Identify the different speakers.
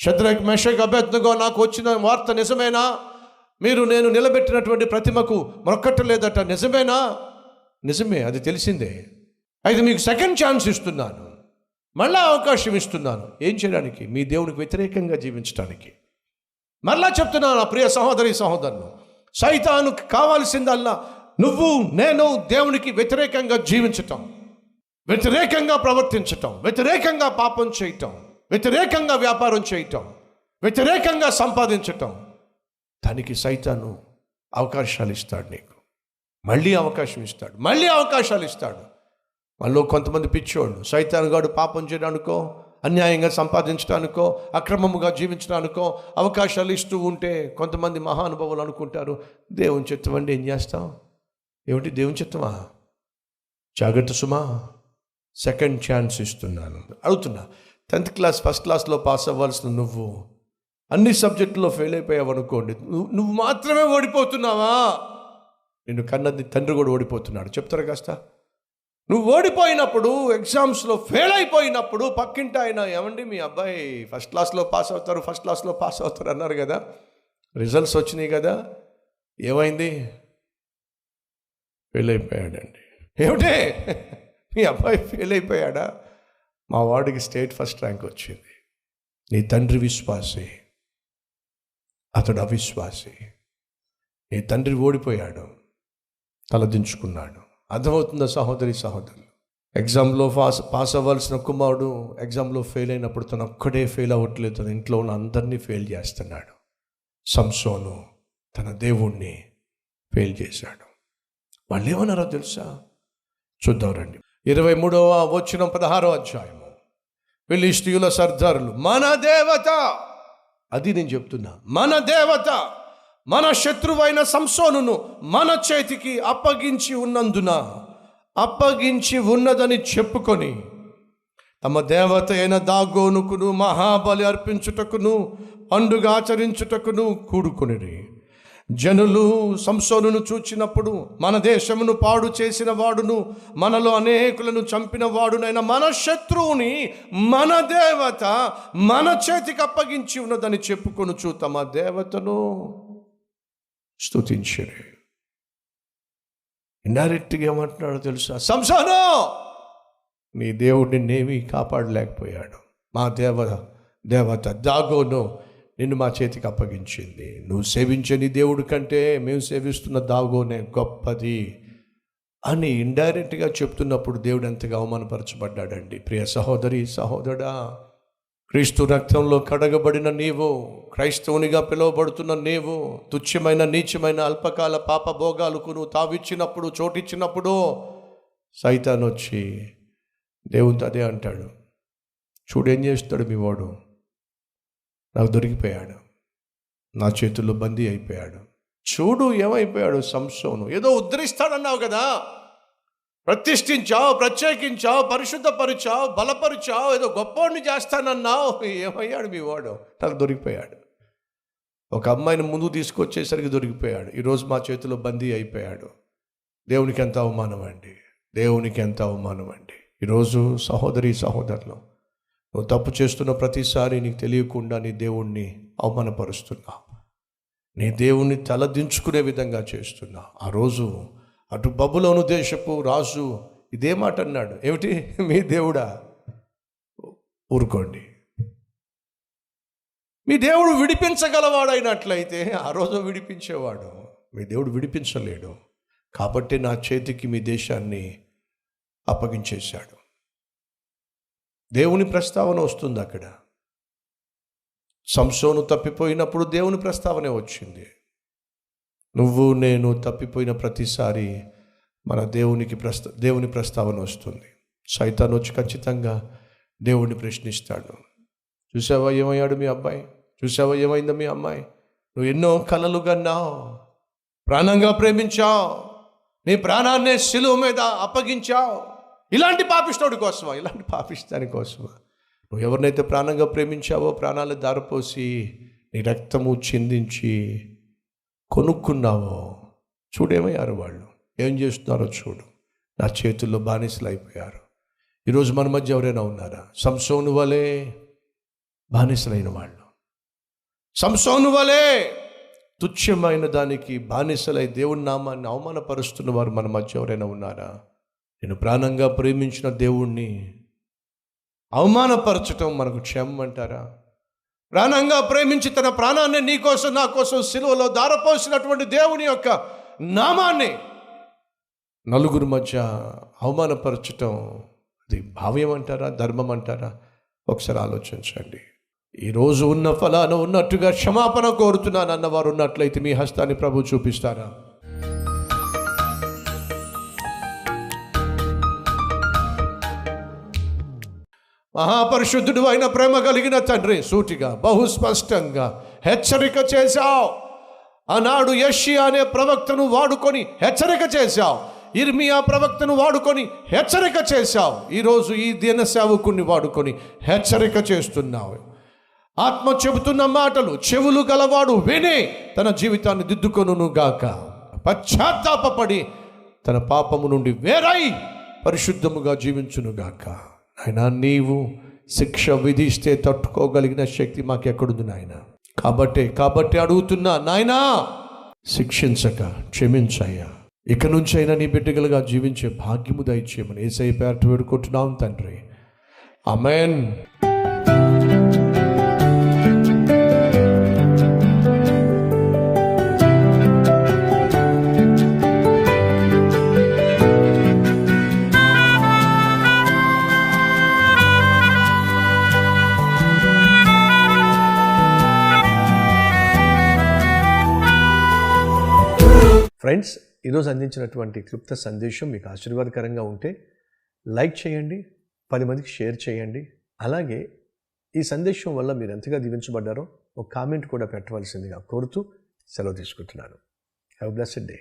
Speaker 1: Shadrach Meshach అబేద్నెగో నాకు వచ్చిన వార్త నిజమేనా? నేను నిలబెట్టినటువంటి ప్రతిమకు మొక్కట్లేదట, నిజమేనా? నిజమే, అది తెలిసిందే. అయితే మీకు సెకండ్ ఛాన్స్ ఇస్తున్నాను, మళ్ళా అవకాశం ఇస్తున్నాను. ఏం చేయడానికి? మీ దేవునికి వ్యతిరేకంగా జీవించడానికి. మరలా చెప్తున్నాను నా ప్రియ సహోదరి సహోదరులు, సైతానుకు కావాల్సిందల్లా నేను దేవునికి వ్యతిరేకంగా జీవించటం, వ్యతిరేకంగా ప్రవర్తించటం, వ్యతిరేకంగా పాపం చేయటం, వ్యతిరేకంగా వ్యాపారం చేయటం, వ్యతిరేకంగా సంపాదించటం. దానికి సైతాను అవకాశాలు ఇస్తాడు. నీకు మళ్ళీ అవకాశం ఇస్తాడు, మళ్ళీ అవకాశాలు ఇస్తాడు. వాళ్ళు కొంతమంది పిచ్చోళ్ళు, సైతాను గాడు పాపం చేయడానికో, అన్యాయంగా సంపాదించడానికో, అక్రమముగా జీవించడానికో అవకాశాలు ఇస్తూ ఉంటే కొంతమంది మహానుభావులు అనుకుంటారు, దేవుని చిత్తం అండి, ఏం చేస్తాం? ఏమిటి దేవుని చిత్తమా? జాగ్రత్త సుమా, సెకండ్ ఛాన్స్ ఇస్తున్నాను. అడుగుతున్నా, 10th క్లాస్ ఫస్ట్ క్లాస్లో పాస్ అవ్వాల్సిన నువ్వు అన్ని సబ్జెక్టులో ఫెయిల్ అయిపోయావు అనుకోండి, నువ్వు మాత్రమే ఓడిపోతున్నావా? నిన్ను కన్నది తండ్రి కూడా ఓడిపోతున్నాడు. చెప్తారా కాస్త? నువ్వు ఓడిపోయినప్పుడు, ఎగ్జామ్స్లో ఫెయిల్ అయిపోయినప్పుడు పక్కింటి ఆయన, ఏమండి మీ అబ్బాయి ఫస్ట్ క్లాస్లో పాస్ అవుతారు అన్నారు కదా, రిజల్ట్స్ వచ్చినాయి కదా, ఏమైంది? ఫెయిల్ అయిపోయాడండి. ఏమిటే మీ అబ్బాయి ఫెయిల్ అయిపోయాడా? మా వాడికి స్టేట్ ఫస్ట్ ర్యాంక్ వచ్చింది. నీ తండ్రి విశ్వాసి, అతడు అవిశ్వాసి. నీ తండ్రి ఓడిపోయాడు, తలదించుకున్నాడు. అర్థమవుతుందా సహోదరి సహోదరులు? ఎగ్జామ్లో పాస్ అవ్వాల్సిన కుమారుడు ఎగ్జామ్లో ఫెయిల్ అయినప్పుడు తను ఒక్కడే ఫెయిల్ అవ్వట్లేదు, తన ఇంట్లో ఉన్న అందరినీ ఫెయిల్ చేస్తున్నాడు. సంసోను తన దేవుణ్ణి ఫెయిల్ చేశాడు. వాళ్ళు ఏమన్నారో తెలుసా? చూద్దాం రండి. 23వ వచనం 16వ అధ్యాయము. ఫిలిష్తీయుల సర్దారులు, మన దేవత, అది నేను చెప్తున్నా, మన దేవత మన శత్రువైన సంసోనును మన చేతికి అప్పగించి ఉన్నదని చెప్పుకొని తమ దేవత అయిన దాగోనుకును మహాబలి అర్పించుటకును పండుగ ఆచరించుటకును కూడుకొనిరి. జనులు సంసోనును చూచినప్పుడు, మన దేశమును పాడు చేసిన వాడును మనలో అనేకులను చంపిన వాడునైన మన శత్రువుని మన దేవత మన చేతికి అప్పగించి ఉన్నదని చెప్పుకొనుచు తమ దేవతను స్తుతించిరి. ఇండైరెక్ట్గా ఏమంటున్నాడో తెలుసా? సంసోను, నీ దేవుడు నిన్నేమీ కాపాడలేకపోయాడు. మా దేవత దాగోను నిన్ను మా చేతికి అప్పగించింది. నువ్వు సేవించే నీ దేవుడి కంటే మేము సేవిస్తున్న దాగోనే గొప్పది అని ఇండైరెక్ట్గా చెప్తున్నప్పుడు దేవుడు ఎంతగా అవమానపరచబడ్డాడండి. ప్రియ సహోదరి సహోదరుడా, క్రీస్తు రక్తంలో కడగబడిన నీవు, క్రైస్తవునిగా పిలువబడుతున్న నీవు, తుచ్చమైన నీచమైన అల్పకాల పాప భోగాలకు నువ్వు తావిచ్చినప్పుడు, చోటిచ్చినప్పుడు సైతాన్ వచ్చి దేవునితో అదే అంటాడు. చూడేం చేస్తాడు మీ వాడు? నాకు దొరికిపోయాడు, నా చేతుల్లో బందీ అయిపోయాడు. చూడు ఏమైపోయాడు సంసోను. ఏదో ఉద్ధరిస్తాడన్నావు కదా, ప్రతిష్ఠించావు, ప్రత్యేకించావు, పరిశుద్ధపరిచావు, బలపరిచావు, ఏదో గొప్పవాడిని చేస్తానన్నావు. ఏమయ్యాడు మీ వాడు? నాకు దొరికిపోయాడు. ఒక అమ్మాయిని ముందు తీసుకొచ్చేసరికి దొరికిపోయాడు. ఈరోజు మా చేతిలో బందీ అయిపోయాడు. దేవునికి ఎంత అవమానం అండి, దేవునికి ఎంత అవమానం అండి. ఈరోజు సహోదరి సహోదరులు, నువ్వు తప్పు చేస్తున్న ప్రతిసారి నీకు తెలియకుండా నీ దేవుణ్ణి అవమానపరుస్తున్నావు, నీ దేవుణ్ణి తలదించుకునే విధంగా చేస్తున్నావు. ఆ రోజు అటు బబులోను దేశపు రాజు ఇదే మాట అన్నాడు. ఏమిటి? మీ దేవుడా? ఊరుకోండి. మీ దేవుడు విడిపించగలవాడైనట్లయితే ఆ రోజు విడిపించేవాడు. మీ దేవుడు విడిపించలేడు కాబట్టి నా చేతికి మీ దేశాన్ని అప్పగించేశాడు. దేవుని ప్రస్తావన వస్తుంది అక్కడ. సంసోను తప్పిపోయినప్పుడు దేవుని ప్రస్తావనే వచ్చింది. నువ్వు నేను తప్పిపోయిన ప్రతిసారి మన దేవుని ప్రస్తావన వస్తుంది. సైతాన్ వచ్చి ఖచ్చితంగా దేవుణ్ణి ప్రశ్నిస్తాడు. చూసావా ఏమయ్యాడు మీ అబ్బాయి? చూసావా ఏమైందో మీ అమ్మాయి? నువ్వు ఎన్నో కలలు కన్నావు, ప్రాణంగా ప్రేమించావు, నీ ప్రాణాన్నే శిలువ మీద అప్పగించావు. ఇలాంటి పాపిస్తోడి కోసమా? ఇలాంటి పాపిస్తాని కోసమా? నువ్వు ఎవరినైతే ప్రాణంగా ప్రేమించావో, ప్రాణాలు దారిపోసి నీ రక్తము చిందించి కొనుక్కున్నావో, చూడేమయ్యారు వాళ్ళు, ఏం చేస్తున్నారో చూడు. నా చేతుల్లో బానిసలు అయిపోయారు. ఈరోజు మన మధ్య ఎవరైనా ఉన్నారా సంసోను వలె బానిసలైన వాళ్ళు? సంసోను వలె తుచ్చమైన దానికి బానిసలై దేవుని నామాన్ని అవమానపరుస్తున్న వారు మన మధ్య ఎవరైనా ఉన్నారా? నేను ప్రాణంగా ప్రేమించిన దేవుణ్ణి అవమానపరచటం మనకు క్షేమం అంటారా? ప్రాణంగా ప్రేమించి తన ప్రాణాన్ని నీ కోసం నా కోసం సిలువలో ధారపోసినటువంటి దేవుని యొక్క నామాన్ని నలుగురు మధ్య అవమానపరచటం అది భావ్యం అంటారా, ధర్మం అంటారా? ఒకసారి ఆలోచించండి. ఈరోజు ఉన్న ఫలాన ఉన్నట్టుగా క్షమాపణ కోరుతున్నాను అన్నవారు ఉన్నట్లయితే మీ హస్తాన్ని ప్రభు చూపిస్తారా? మహాపరిశుద్ధుడు అయిన ప్రేమ కలిగిన తండ్రి, సూటిగా బహుస్పష్టంగా హెచ్చరిక చేశావు. ఆనాడు యెషయా అనే ప్రవక్తను వాడుకొని హెచ్చరిక చేశావు. ఇర్మియా ప్రవక్తను వాడుకొని హెచ్చరిక చేశావు. ఈరోజు ఈ దీన సేవకుణ్ణి వాడుకొని హెచ్చరిక చేస్తున్నావు. ఆత్మ చెబుతున్న మాటలు చెవులు గలవాడు విని తన జీవితాన్ని దిద్దుకొనును గాక. పశ్చాత్తాపపడి తన పాపము నుండి వేరై పరిశుద్ధముగా జీవించును గాక. నాయనా, నీవు శిక్ష విధిస్తే తట్టుకోగలిగిన శక్తి మాకెక్కడుంది నాయన. కాబట్టి అడుగుతున్నా నాయనా, శిక్షించక క్షమించయ్యా. ఇక నుంచి అయినా నీ బిడ్డలుగా జీవించే భాగ్యము దయచేయమని యేసయ్య పేరట వేడుకుంటున్నాం తండ్రి. ఆమేన్. ఫ్రెండ్స్, ఈరోజు అందించినటువంటి క్లుప్త సందేశం మీకు ఆశీర్వాదకరంగా ఉంటే లైక్ చేయండి, 10 మందికి షేర్ చేయండి. అలాగే ఈ సందేశం వల్ల మీరు ఎంతగా దీవించబడ్డారో ఒక కామెంట్ కూడా పెట్టవలసిందిగా కోరుతూ సెలవు తీసుకుంటున్నాను. Have a blessed day.